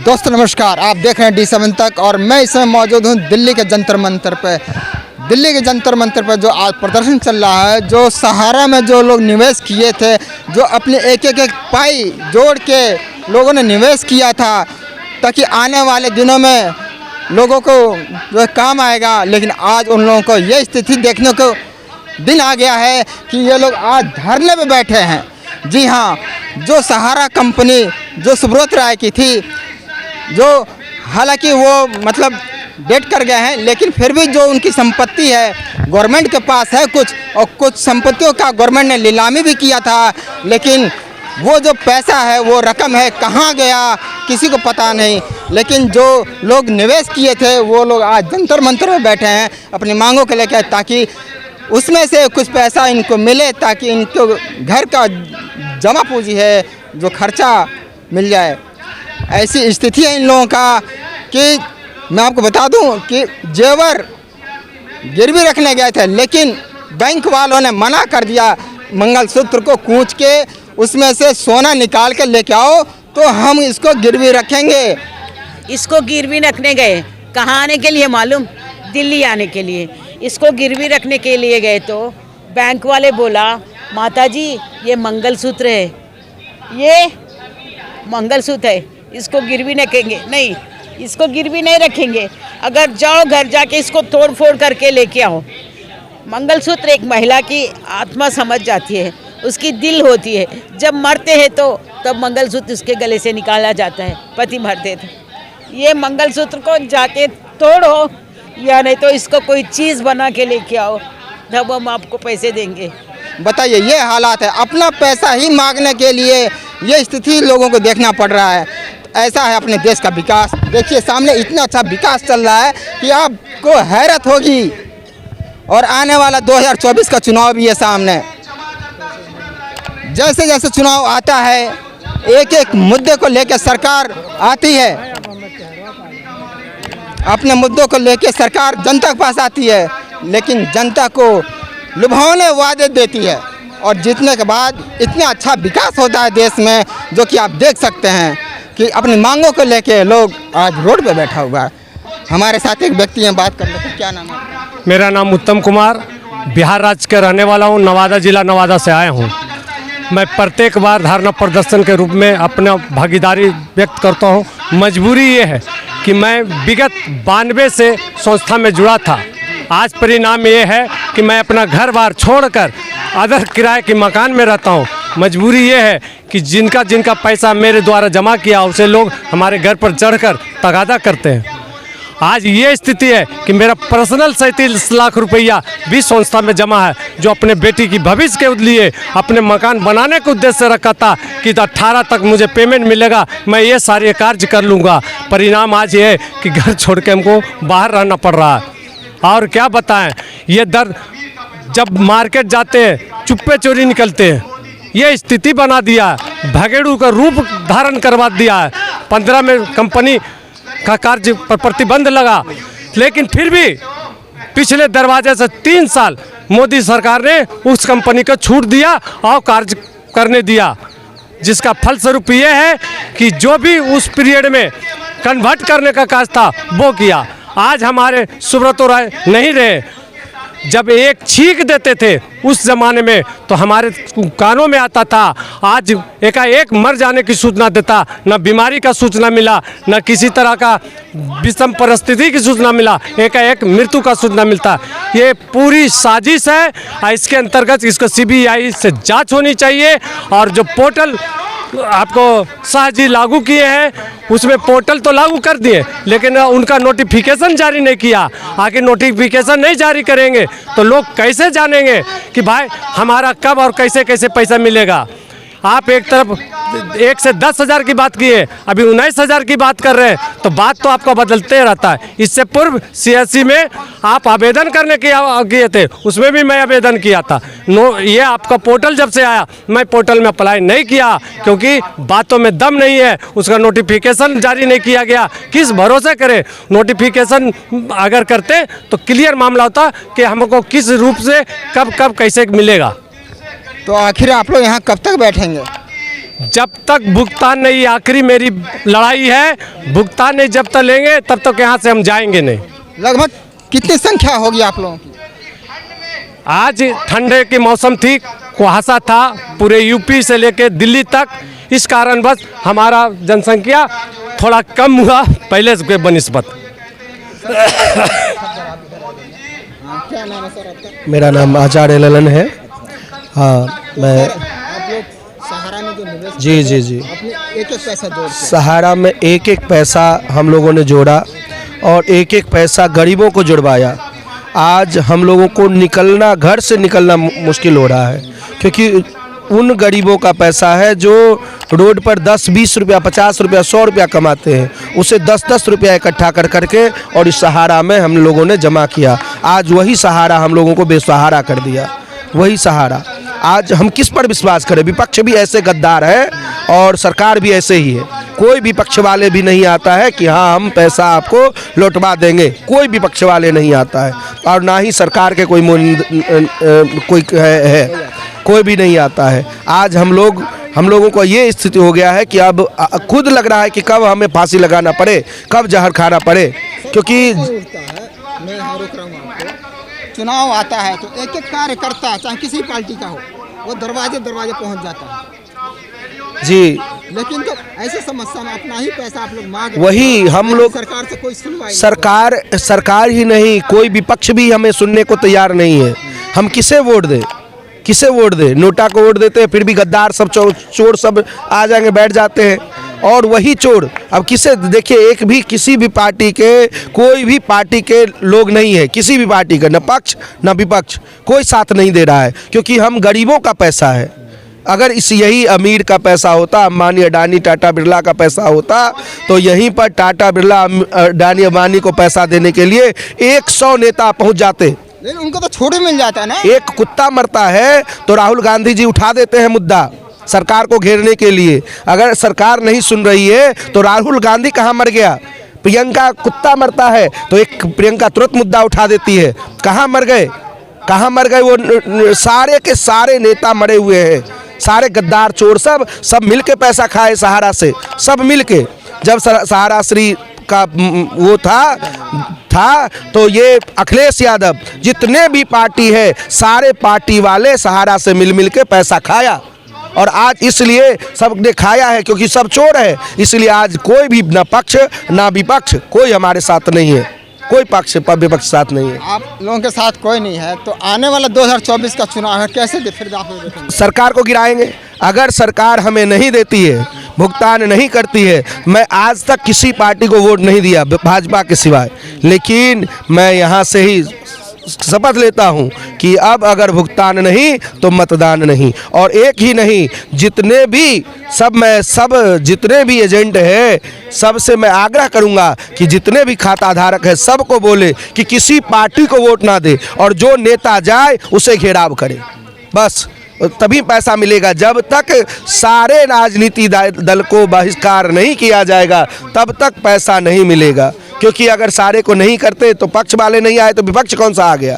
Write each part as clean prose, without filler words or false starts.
दोस्तों नमस्कार, आप देख रहे हैं D7 तक और मैं इस समय मौजूद हूं दिल्ली के जंतर मंतर पे। दिल्ली के जंतर मंतर पर जो आज प्रदर्शन चल रहा है, जो सहारा में जो लोग निवेश किए थे, जो अपने एक एक पाई जोड़ के लोगों ने निवेश किया था ताकि आने वाले दिनों में लोगों को जो काम आएगा, लेकिन आज उन लोगों को ये स्थिति देखने को दिन आ गया है कि ये लोग आज धरने पे बैठे हैं। जी हाँ, जो सहारा कंपनी जो सुब्रत राय की थी, जो हालांकि वो मतलब डेट कर गए हैं, लेकिन फिर भी जो उनकी संपत्ति है गवर्नमेंट के पास है कुछ, और कुछ संपत्तियों का गवर्नमेंट ने नीलामी भी किया था, लेकिन वो जो पैसा है, वो रकम है, कहाँ गया किसी को पता नहीं। लेकिन जो लोग निवेश किए थे वो लोग आज जंतर मंतर में बैठे हैं अपनी मांगों को लेकर, ताकि उसमें से कुछ पैसा इनको मिले, ताकि इनको घर का जमा पूंजी है जो खर्चा मिल जाए। ऐसी स्थिति है इन लोगों का कि मैं आपको बता दूं कि जेवर गिरवी रखने गए थे, लेकिन बैंक वालों ने मना कर दिया। मंगलसूत्र को कूच के उसमें से सोना निकाल के लेके आओ तो हम इसको गिरवी रखेंगे। इसको गिरवी रखने गए, कहाँ आने के लिए मालूम? दिल्ली आने के लिए। इसको गिरवी रखने के लिए गए तो बैंक वाले बोला, माताजी ये मंगलसूत्र है, ये मंगलसूत्र है, इसको गिरवी रखेंगे नहीं, इसको गिरवी नहीं रखेंगे। अगर जाओ घर जाके इसको तोड़ फोड़ करके लेके आओ। मंगलसूत्र एक महिला की आत्मा समझ जाती है, उसकी दिल होती है। जब मरते हैं तो तब मंगलसूत्र उसके गले से निकाला जाता है, पति मरते थे। ये मंगलसूत्र को जाके तोड़ो या नहीं तो इसको कोई चीज़ बना के लेके आओ, तब हम आपको पैसे देंगे। बताइए, ये हालात है, अपना पैसा ही मांगने के लिए ये स्थिति लोगों को देखना पड़ रहा है। ऐसा है अपने देश का विकास। देखिए सामने इतना अच्छा विकास चल रहा है कि आपको हैरत होगी। और आने वाला 2024 का चुनाव भी है सामने। जैसे जैसे चुनाव आता है, एक एक मुद्दे को लेकर सरकार आती है, अपने मुद्दों को लेकर सरकार जनता के पास आती है, लेकिन जनता को लुभावने वादे देती है और जीतने के बाद इतना अच्छा विकास होता है देश में, जो कि आप देख सकते हैं कि अपनी मांगों को लेके लोग आज रोड पे बैठा हुआ है। हमारे साथ एक व्यक्ति हैं, बात कर लेते हैं। क्या नाम है? मेरा नाम उत्तम कुमार, बिहार राज्य का रहने वाला हूँ, नवादा जिला नवादा से आया हूँ। मैं प्रत्येक बार धरना प्रदर्शन के रूप में अपना भागीदारी व्यक्त करता हूँ। मजबूरी ये है कि मैं विगत 92 से संस्था में जुड़ा था। आज परिणाम ये है कि मैं अपना घर बार छोड़कर अदर किराए के मकान में रहता हूँ। मजबूरी ये है कि जिनका जिनका पैसा मेरे द्वारा जमा किया, उसे लोग हमारे घर पर चढ़कर तगादा करते हैं। आज ये स्थिति है कि मेरा पर्सनल 37 लाख रुपया भी संस्था में जमा है, जो अपने बेटी की भविष्य के लिए अपने मकान बनाने के उद्देश्य से रखा था कि 18 तक मुझे पेमेंट मिलेगा, मैं ये सारे कार्य कर लूँगा। परिणाम आज ये है कि घर छोड़ के हमको बाहर रहना पड़ रहा है। और क्या बताएं, ये दर्द जब मार्केट जाते हैं चुप्पे चोरी निकलते हैं। ये स्थिति बना दिया है, भगेड़ू का रूप धारण करवा दिया है। 15 में कंपनी का कार्य पर प्रतिबंध लगा, लेकिन फिर भी पिछले दरवाजे से 3 साल मोदी सरकार ने उस कंपनी को छूट दिया और कार्य करने दिया, जिसका फलस्वरूप ये है कि जो भी उस पीरियड में कन्वर्ट करने का कार्य था वो किया। आज हमारे सुब्रत राय नहीं रहे। जब एक छींक देते थे उस ज़माने में तो हमारे कानों में आता था, आज एकाएक मर जाने की सूचना देता, न बीमारी का सूचना मिला, न किसी तरह का विषम परिस्थिति की सूचना मिला, एकाएक मृत्यु का सूचना मिलता। ये पूरी साजिश है। इसके अंतर्गत इसको CBI से जांच होनी चाहिए। और जो पोर्टल आपको शाह जी लागू किए हैं, उसमें पोर्टल तो लागू कर दिए, लेकिन उनका नोटिफिकेशन जारी नहीं किया। आगे नोटिफिकेशन नहीं जारी करेंगे तो लोग कैसे जानेंगे कि भाई हमारा कब और कैसे कैसे पैसा मिलेगा। आप एक तरफ 1 से 10,000 की बात किए, अभी 19,000 की बात कर रहे हैं, तो बात तो आपका बदलते रहता है। इससे पूर्व CSC में आप आवेदन करने किए थे, उसमें भी मैं आवेदन किया था। ये आपका पोर्टल जब से आया, मैं पोर्टल में अप्लाई नहीं किया क्योंकि बातों में दम नहीं है। उसका नोटिफिकेशन जारी नहीं किया गया, किस भरोसे करें? नोटिफिकेशन अगर करते तो क्लियर मामला होता कि हमको किस रूप से कब कब कैसे मिलेगा। तो आखिर आप लोग यहाँ कब तक बैठेंगे? जब तक भुगतान नहीं, आखिरी मेरी लड़ाई है, भुगतान नहीं जब तक लेंगे तब तक यहाँ से हम जाएंगे नहीं। लगभग कितनी संख्या होगी आप लोगों की? आज ठंडे की मौसम थी, कुहासा था पूरे यूपी से लेकर दिल्ली तक, इस कारण बस हमारा जनसंख्या थोड़ा कम हुआ पहले के बनिस्बत। क्या नाम है सर आपका? मेरा नाम आचार्य ललन है। हाँ, मैं आप लोग सहारा में जो निवेश जी जी जी अपने एक एक पैसा जोड़ के सहारा में एक एक पैसा हम लोगों ने जोड़ा और एक एक पैसा गरीबों को जुड़वाया। आज हम लोगों को निकलना, घर से निकलना मुश्किल हो रहा है, क्योंकि उन गरीबों का पैसा है जो रोड पर 10-20 रुपया, 50 रुपया, 100 रुपया कमाते हैं, उसे 10-10 रुपया इकट्ठा कर करके और इस सहारा में हम लोगों ने जमा किया। आज वही सहारा हम लोगों को बेसहारा कर दिया। वही सहारा, आज हम किस पर विश्वास करें? विपक्ष भी ऐसे गद्दार है और सरकार भी ऐसे ही है। कोई भी पक्ष वाले भी नहीं आता है कि हाँ हम पैसा आपको लौटवा देंगे, कोई भी पक्ष वाले नहीं आता है, और ना ही सरकार के कोई कोई भी नहीं आता है। आज हम लोगों को ये स्थिति हो गया है कि अब खुद लग रहा है कि कब हमें फांसी लगाना पड़े, कब जहर खाना पड़े, क्योंकि उठता है। मैं यहाँ रोक रहा हूँ आपको। चुनाव आता है तो एक एक कार्यकर्ता चाहे किसी पार्टी का हो, वो दरवाजे दरवाजे पहुँच जाता है जी, लेकिन तो ऐसे समस्या में अपना ही पैसा आप लोग मांग रहे वही हैं। हम लोग, सरकार से कोई सुनवाई सरकार ही नहीं, कोई विपक्ष भी हमें सुनने को तैयार नहीं है। हम किसे वोट दें? किसे वोट दें? नोटा को वोट देते हैं, फिर भी गद्दार सब चोर सब आ जाएंगे, बैठ जाते हैं, और वही चोर अब किसे देखिए। एक भी किसी भी पार्टी के, कोई भी पार्टी के लोग नहीं है, किसी भी पार्टी का, न पक्ष न विपक्ष, कोई साथ नहीं दे रहा है, क्योंकि हम गरीबों का पैसा है। अगर यही अमीर का पैसा होता, अंबानी, अडानी, टाटा बिरला का पैसा होता, तो यहीं पर टाटा बिरला, अडानी, अंबानी को पैसा देने के लिए 100 नेता पहुंच जाते, लेकिन उनको तो छोड़ मिल जाता है ना। एक कुत्ता मरता है तो राहुल गांधी जी उठा देते हैं मुद्दा सरकार को घेरने के लिए। अगर सरकार नहीं सुन रही है तो राहुल गांधी कहाँ मर गया? प्रियंका, कुत्ता मरता है तो एक प्रियंका तुरंत मुद्दा उठा देती है। कहाँ मर गए? कहाँ मर गए? वो सारे के सारे नेता मरे हुए हैं, सारे गद्दार चोर सब मिल के पैसा खाए सहारा से, सब मिल के। जब सहारा श्री का वो था तो ये अखिलेश यादव, जितने भी पार्टी है, सारे पार्टी वाले सहारा से मिल के पैसा खाया, और आज इसलिए सबने खाया है क्योंकि सब चोर है। इसलिए आज कोई भी ना पक्ष ना विपक्ष, कोई हमारे साथ नहीं है, कोई पक्ष विपक्ष साथ नहीं है। आप लोगों के साथ कोई नहीं है तो आने वाला 2024 का चुनाव है, कैसे फिर आप लोग देखेंगे? सरकार को गिराएंगे। अगर सरकार हमें नहीं देती है, भुगतान नहीं करती है, मैं आज तक किसी पार्टी को वोट नहीं दिया भाजपा के सिवाय, लेकिन मैं यहाँ से ही शपथ लेता हूँ कि अब अगर भुगतान नहीं तो मतदान नहीं। और एक ही नहीं, जितने भी एजेंट है, सबसे मैं आग्रह करूँगा कि जितने भी खाता धारक है, सबको बोले कि किसी पार्टी को वोट ना दे, और जो नेता जाए उसे घेराव करे, बस तभी पैसा मिलेगा। जब तक सारे राजनीति दल को बहिष्कार नहीं किया जाएगा तब तक पैसा नहीं मिलेगा, क्योंकि अगर सारे को नहीं करते तो पक्ष वाले नहीं आए तो विपक्ष कौन सा आ गया?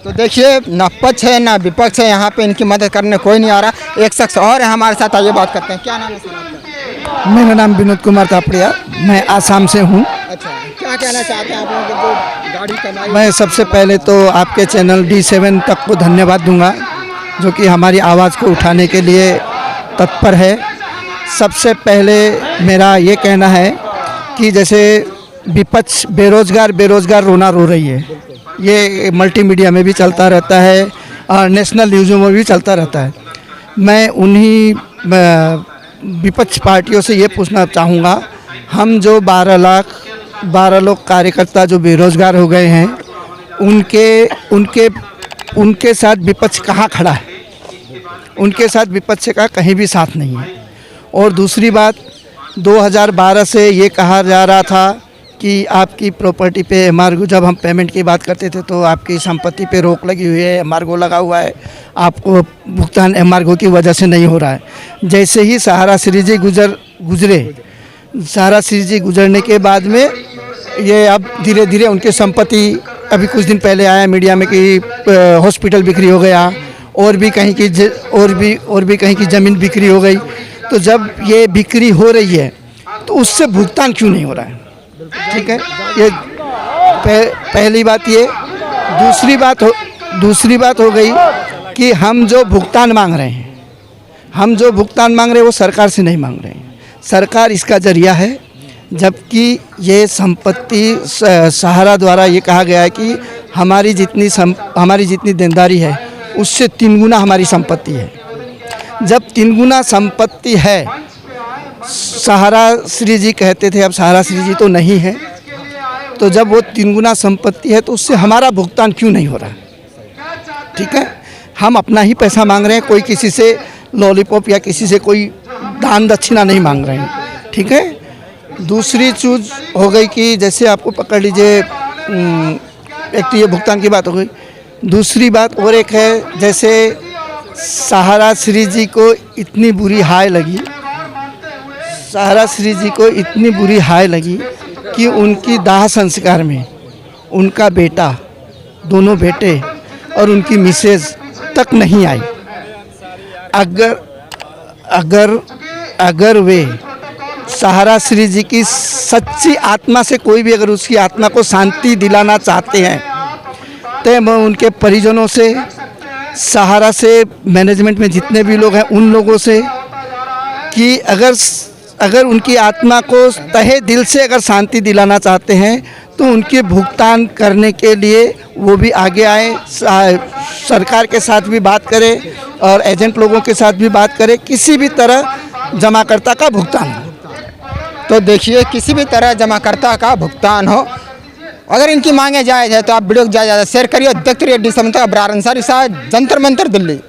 तो देखिए, ना पक्ष है ना विपक्ष है, यहाँ पे इनकी मदद करने कोई नहीं आ रहा। एक शख्स और है हमारे साथ, आइए बात करते हैं। क्या नाम है सर आपका? मेरा नाम विनोद कुमार थापड़िया, मैं आसाम से हूँ। अच्छा, क्या कहना चाहते हैं आप लोगों को जो गाड़ी कमाई? मैं सबसे पहले तो आपके चैनल D7 तक को धन्यवाद दूंगा, जो कि हमारी आवाज़ को उठाने के लिए तत्पर है। सबसे पहले मेरा ये कहना है कि जैसे विपक्ष बेरोज़गार रोना रो रही है, ये मल्टीमीडिया में भी चलता रहता है और नेशनल न्यूज़ों में भी चलता रहता है। मैं उन्हीं विपक्ष पार्टियों से ये पूछना चाहूँगा, हम जो 12 लोग कार्यकर्ता जो बेरोज़गार हो गए हैं, उनके साथ विपक्ष कहाँ खड़ा है? उनके साथ विपक्ष का कहीं भी साथ नहीं है। और दूसरी बात, 2012 से ये कहा जा रहा था कि आपकी प्रॉपर्टी पे एम्बार्गो, जब हम पेमेंट की बात करते थे तो आपकी संपत्ति पे रोक लगी हुई है, एम्बार्गो लगा हुआ है, आपको भुगतान एम्बार्गो की वजह से नहीं हो रहा है। जैसे ही सहारा श्री जी गुजरे, सहारा श्री जी गुजरने के बाद में ये अब धीरे धीरे उनकी संपत्ति, अभी कुछ दिन पहले आया मीडिया में कि हॉस्पिटल बिक्री हो गया, और भी कहीं की ज़मीन बिक्री हो गई। तो जब ये बिक्री हो रही है तो उससे भुगतान क्यों नहीं हो रहा है? ठीक है, ये पहली बात ये। दूसरी बात हो गई कि हम जो भुगतान मांग रहे हैं, वो सरकार से नहीं मांग रहे हैं, सरकार इसका जरिया है। जबकि ये संपत्ति सहारा द्वारा ये कहा गया है कि हमारी जितनी देनदारी है उससे 3 गुना हमारी संपत्ति है। जब 3 गुना संपत्ति है, सहारा श्री जी कहते थे, अब सहारा श्री जी तो नहीं है, तो जब वो 3 गुना संपत्ति है तो उससे हमारा भुगतान क्यों नहीं हो रहा? ठीक है, हम अपना ही पैसा मांग रहे हैं, कोई किसी से लॉलीपॉप या किसी से कोई दान दक्षिणा नहीं मांग रहे हैं। ठीक है, दूसरी चीज़ हो गई कि जैसे आपको पकड़ लीजिए, एक तो ये भुगतान की बात हो गई। दूसरी बात और एक है, जैसे सहारा श्री जी को इतनी बुरी हाय लगी कि उनकी दाह संस्कार में उनका बेटा, दोनों बेटे और उनकी मिसेज तक नहीं आई। अगर वे सहारा श्री जी की सच्ची आत्मा से, कोई भी अगर उसकी आत्मा को शांति दिलाना चाहते हैं, तो मैं उनके परिजनों से, सहारा से मैनेजमेंट में जितने भी लोग हैं उन लोगों से, कि अगर उनकी आत्मा को तहे दिल से अगर शांति दिलाना चाहते हैं तो उनके भुगतान करने के लिए वो भी आगे आए, सरकार के साथ भी बात करें और एजेंट लोगों के साथ भी बात करें, किसी भी तरह जमाकर्ता का भुगतान हो। तो देखिए, किसी भी तरह जमाकर्ता का भुगतान हो। अगर इनकी मांगे जायज़ है तो आप वीडियो को ज़्यादा शेयर करिए। देखते रहिए डी समन्ता, अब्रार अंसारी साहब, जंतर मंतर, दिल्ली।